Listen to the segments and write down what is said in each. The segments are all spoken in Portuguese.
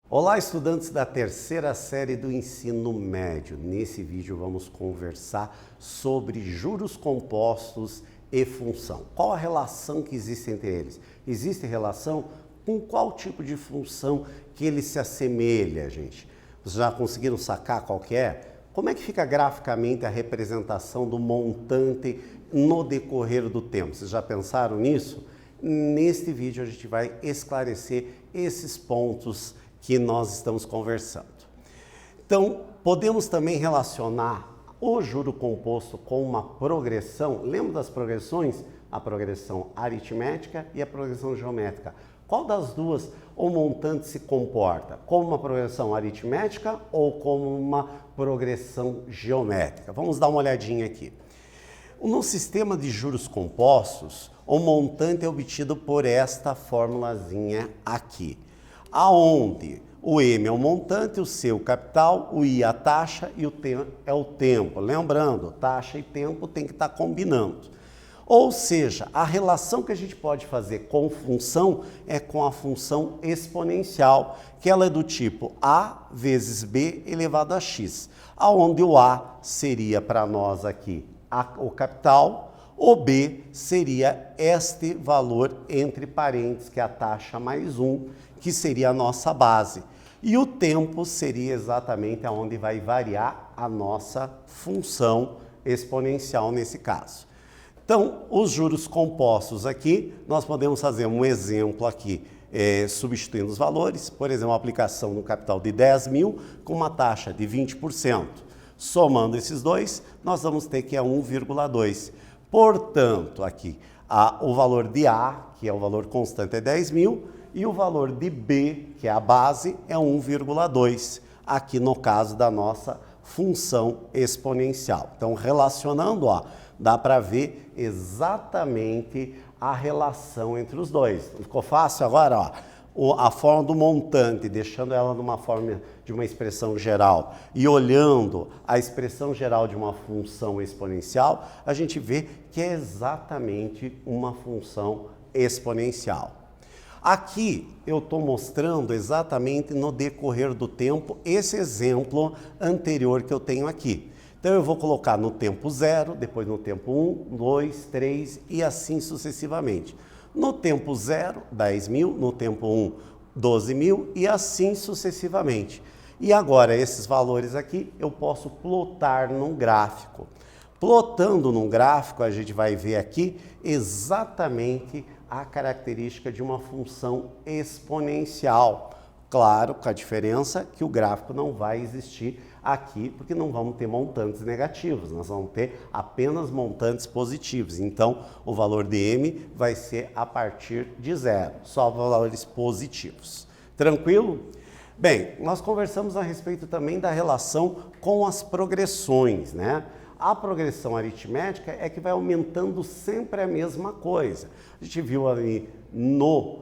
Olá, estudantes da terceira série do ensino médio. Nesse vídeo vamos conversar sobre juros compostos e função. Qual a relação que existe entre eles? Existe relação com qual tipo de função que ele se assemelha, gente? Vocês já conseguiram sacar qual que é? Como é que fica graficamente a representação do montante no decorrer do tempo? Vocês já pensaram nisso? Neste vídeo a gente vai esclarecer esses pontos que nós estamos conversando. Então, podemos também relacionar o juro composto com uma progressão. Lembra das progressões? A progressão aritmética e a progressão geométrica. Qual das duas o montante se comporta? Como uma progressão aritmética ou como uma progressão geométrica? Vamos dar uma olhadinha aqui. No sistema de juros compostos, o montante é obtido por esta formulazinha aqui, aonde o M é o montante, o C é o capital, o I a taxa e o T é o tempo. Lembrando, taxa e tempo tem que estar combinando. Ou seja, a relação que a gente pode fazer com função é com a função exponencial, que ela é do tipo A vezes B elevado a X, aonde o A seria para nós aqui o capital, o B seria este valor entre parênteses, que é a taxa mais 1, que seria a nossa base. E o tempo seria exatamente aonde vai variar a nossa função exponencial nesse caso. Então, os juros compostos aqui, nós podemos fazer um exemplo aqui, substituindo os valores, por exemplo, uma aplicação no capital de 10 mil com uma taxa de 20%. Somando esses dois, nós vamos ter que é 1,2. Portanto, aqui, o valor de A, que é o valor constante, é 10 mil, e o valor de B, que é a base, é 1,2, aqui no caso da nossa função exponencial. Então, relacionando, ó, dá para ver exatamente a relação entre os dois. Ficou fácil agora? Ó, a forma do montante, deixando ela numa forma de uma expressão geral e olhando a expressão geral de uma função exponencial, a gente vê que é exatamente uma função exponencial. Aqui eu estou mostrando exatamente no decorrer do tempo esse exemplo anterior que eu tenho aqui. Então eu vou colocar no tempo 0, depois no tempo 1, 2, 3 e assim sucessivamente. No tempo 0, 10 mil, no tempo 1, 12 mil e assim sucessivamente. E agora esses valores aqui eu posso plotar num gráfico. Plotando num gráfico a gente vai ver aqui exatamente a característica de uma função exponencial. Claro, com a diferença que o gráfico não vai existir aqui, porque não vamos ter montantes negativos, nós vamos ter apenas montantes positivos. Então, o valor de M vai ser a partir de 0, só valores positivos. Tranquilo? Bem, nós conversamos a respeito também da relação com as progressões, né? A progressão aritmética é que vai aumentando sempre a mesma coisa. A gente viu ali no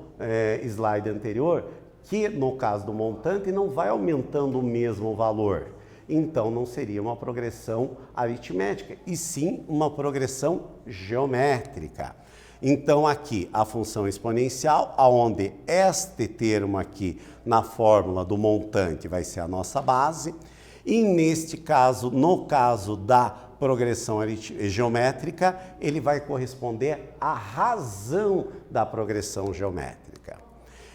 slide anterior que, no caso do montante, não vai aumentando o mesmo valor. Então, não seria uma progressão aritmética, e sim uma progressão geométrica. Então, aqui, a função exponencial, onde este termo aqui na fórmula do montante vai ser a nossa base, e neste caso, no caso da progressão geométrica, ele vai corresponder à razão da progressão geométrica.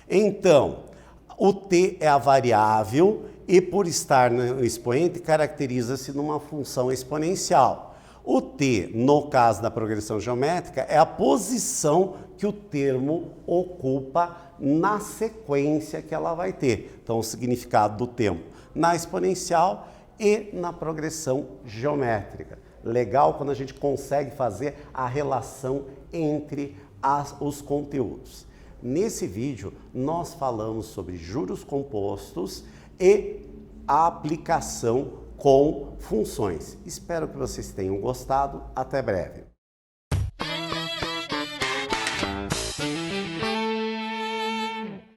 Então, o t é a variável e, por estar no expoente, caracteriza-se numa função exponencial. O t, no caso da progressão geométrica, é a posição que o termo ocupa na sequência que ela vai ter. Então, o significado do tempo na exponencial e na progressão geométrica. Legal quando a gente consegue fazer a relação entre os conteúdos. Nesse vídeo, nós falamos sobre juros compostos e a aplicação com funções. Espero que vocês tenham gostado. Até breve.